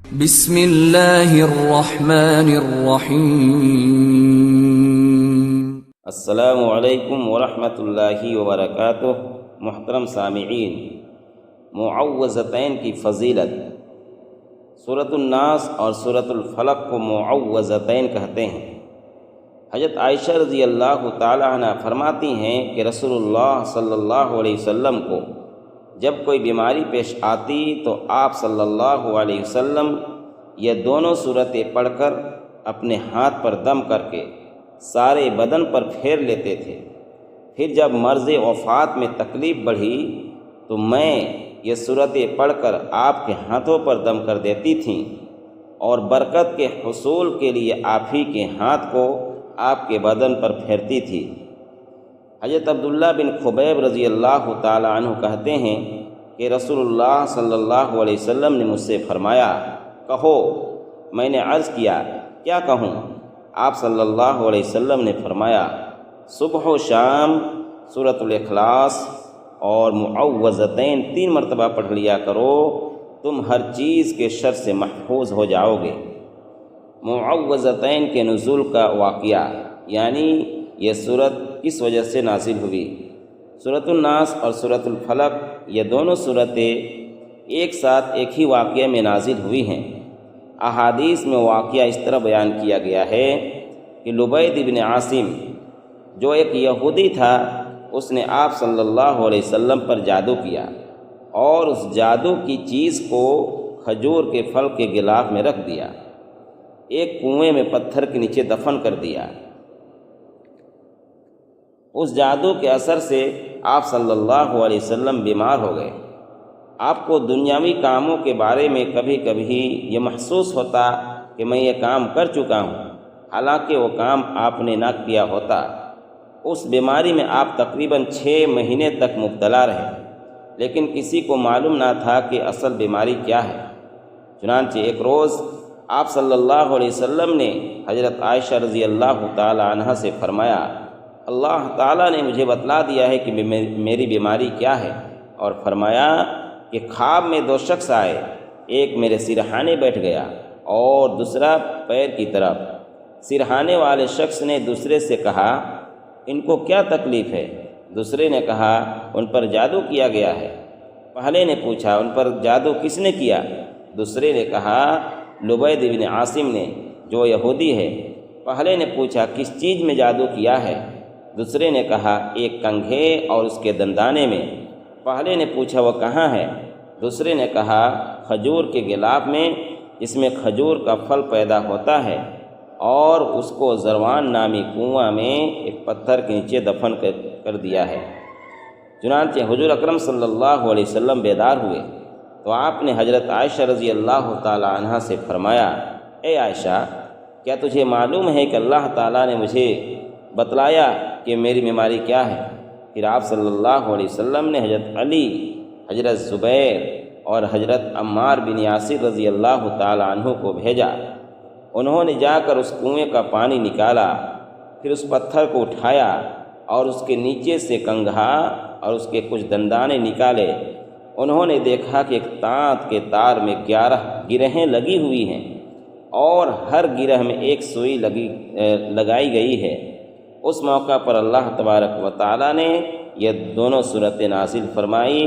بسم اللہ الرحمن الرحیم۔ السلام علیکم ورحمۃ اللہ وبرکاتہ۔ محترم سامعین، معوذتین کی فضیلت۔ سورۃ الناس اور سورۃ الفلق کو معوذتین کہتے ہیں۔ حضرت عائشہ رضی اللہ تعالی عنہ فرماتی ہیں کہ رسول اللہ صلی اللہ علیہ وسلم کو جب کوئی بیماری پیش آتی تو آپ صلی اللہ علیہ وسلم یہ دونوں صورتیں پڑھ کر اپنے ہاتھ پر دم کر کے سارے بدن پر پھیر لیتے تھے۔ پھر جب مرض وفات میں تکلیف بڑھی تو میں یہ صورتیں پڑھ کر آپ کے ہاتھوں پر دم کر دیتی تھیں اور برکت کے حصول کے لیے آپ ہی کے ہاتھ کو آپ کے بدن پر پھیرتی تھی۔ حضرت عبداللہ بن خبیب رضی اللہ تعالی عنہ کہتے ہیں کہ رسول اللہ صلی اللہ علیہ وسلم نے مجھ سے فرمایا، کہو۔ میں نے عرض کیا، کیا کہوں؟ آپ صلی اللہ علیہ وسلم نے فرمایا، صبح و شام سورۃ الاخلاص اور معوذتین 3 مرتبہ پڑھ لیا کرو، تم ہر چیز کے شر سے محفوظ ہو جاؤ گے۔ معوذتین کے نزول کا واقعہ، یعنی یہ صورت کس وجہ سے نازل ہوئی۔ سورۃ الناس اور سورۃ الفلق یہ دونوں صورتیں ایک ساتھ ایک ہی واقعے میں نازل ہوئی ہیں۔ احادیث میں واقعہ اس طرح بیان کیا گیا ہے کہ لبید بن عاصم جو ایک یہودی تھا، اس نے آپ صلی اللہ علیہ وسلم پر جادو کیا اور اس جادو کی چیز کو کھجور کے پھل کے غلاف میں رکھ دیا، ایک کنویں میں پتھر کے نیچے دفن کر دیا۔ اس جادو کے اثر سے آپ صلی اللہ علیہ وسلم بیمار ہو گئے۔ آپ کو دنیاوی کاموں کے بارے میں کبھی کبھی یہ محسوس ہوتا کہ میں یہ کام کر چکا ہوں، حالانکہ وہ کام آپ نے نہ کیا ہوتا۔ اس بیماری میں آپ تقریباً 6 مہینے تک مبتلا رہے، لیکن کسی کو معلوم نہ تھا کہ اصل بیماری کیا ہے۔ چنانچہ ایک روز آپ صلی اللہ علیہ وسلم نے حضرت عائشہ رضی اللہ تعالی عنہ سے فرمایا، اللہ تعالیٰ نے مجھے بتلا دیا ہے کہ میری بیماری کیا ہے، اور فرمایا کہ خواب میں 2 شخص آئے، ایک میرے سرہانے بیٹھ گیا اور دوسرا پیر کی طرف۔ سرہانے والے شخص نے دوسرے سے کہا، ان کو کیا تکلیف ہے؟ دوسرے نے کہا، ان پر جادو کیا گیا ہے۔ پہلے نے پوچھا، ان پر جادو کس نے کیا؟ دوسرے نے کہا، لبید بن عاصم نے، جو یہودی ہے۔ پہلے نے پوچھا، کس چیز میں جادو کیا ہے؟ دوسرے نے کہا، ایک کنگھے اور اس کے دندانے میں۔ پہلے نے پوچھا، وہ کہاں ہے؟ دوسرے نے کہا، کھجور کے غلاف میں، جس میں کھجور کا پھل پیدا ہوتا ہے، اور اس کو زروان نامی کنواں میں ایک پتھر کے نیچے دفن کر دیا ہے۔ چنانچہ حضور اکرم صلی اللہ علیہ وسلم بیدار ہوئے تو آپ نے حضرت عائشہ رضی اللہ تعالی عنہ سے فرمایا، اے عائشہ، کیا تجھے معلوم ہے کہ اللہ تعالیٰ نے مجھے بتلایا کہ میری بیماری کیا ہے؟ پھر آپ صلی اللہ علیہ وسلم نے حضرت علی، حضرت زبیر اور حضرت عمار بن یاسر رضی اللہ تعالی عنہ کو بھیجا۔ انہوں نے جا کر اس کنویں کا پانی نکالا، پھر اس پتھر کو اٹھایا اور اس کے نیچے سے کنگھا اور اس کے کچھ دندانے نکالے۔ انہوں نے دیکھا کہ ایک تانت کے تار میں 11 گرہیں لگی ہوئی ہیں اور ہر گرہ میں ایک سوئی لگائی گئی ہے۔ اس موقع پر اللہ تبارک و تعالیٰ نے یہ دونوں صورتیں نازل فرمائی۔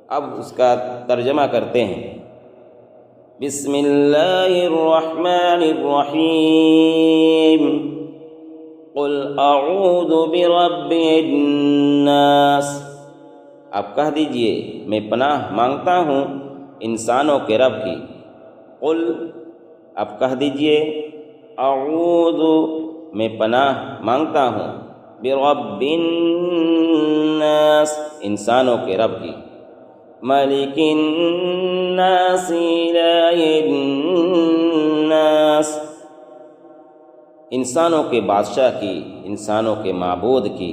اب اس کا ترجمہ کرتے ہیں۔ بسم اللہ الرحمن الرحیم، قل اعوذ برب الناس۔ آپ کہہ دیجئے، میں پناہ مانگتا ہوں انسانوں کے رب کی۔ قل، آپ کہہ دیجئے، اعوذ، میں پناہ مانگتا ہوں، برب الناس، انسانوں کے رب کی، ملک الناس، الہ الناس، انسانوں کے بادشاہ کی، انسانوں کے معبود کی،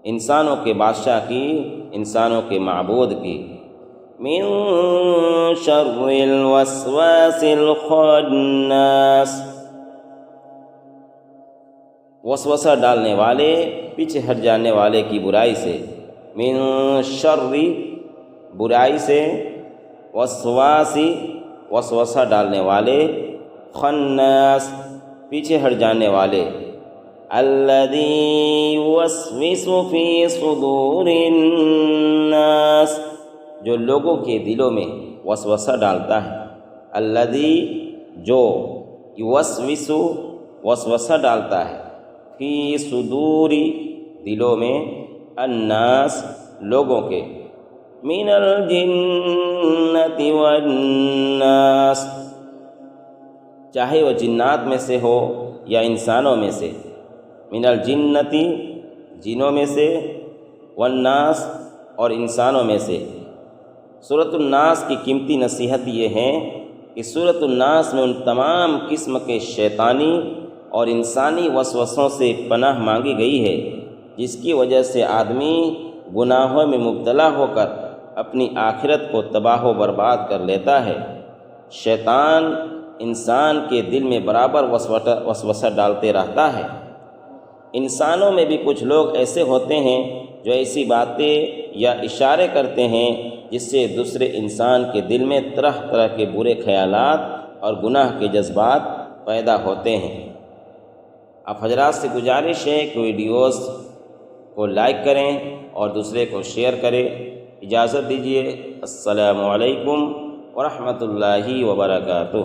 انسانوں کے بادشاہ کی، انسانوں کے معبود کی، من شر الوسواس الخناس، وسوسہ ڈالنے والے، پیچھے ہٹ جانے والے کی برائی سے، من شر، برائی سے، وسواسی وسوسہ ڈالنے والے، خناس پیچھے ہٹ جانے والے، الذی یوسوس فی صدور الناس جو لوگوں کے دلوں میں وسوسہ ڈالتا ہے، الذی جو یوسوس وسوسہ ڈالتا ہے، فی صدور دلوں میں، الناس لوگوں کے، من الجنۃ والناس چاہے وہ جنات میں سے ہو یا انسانوں میں سے، من الجنۃ جنوں میں سے، والناس اور انسانوں میں سے۔ سورۃ الناس کی قیمتی نصیحت یہ ہے کہ سورۃ الناس میں ان تمام قسم کے شیطانی اور انسانی وسوسوں سے پناہ مانگی گئی ہے جس کی وجہ سے آدمی گناہوں میں مبتلا ہو کر اپنی آخرت کو تباہ و برباد کر لیتا ہے۔ شیطان انسان کے دل میں برابر وسوسہ ڈالتے رہتا ہے۔ انسانوں میں بھی کچھ لوگ ایسے ہوتے ہیں جو ایسی باتیں یا اشارے کرتے ہیں جس سے دوسرے انسان کے دل میں طرح طرح کے برے خیالات اور گناہ کے جذبات پیدا ہوتے ہیں۔ آپ حضرات سے گزارش ہے کہ ویڈیوز کو لائک کریں اور دوسرے کو شیئر کریں۔ اجازت دیجیے، السلام علیکم ورحمۃ اللہ وبرکاتہ۔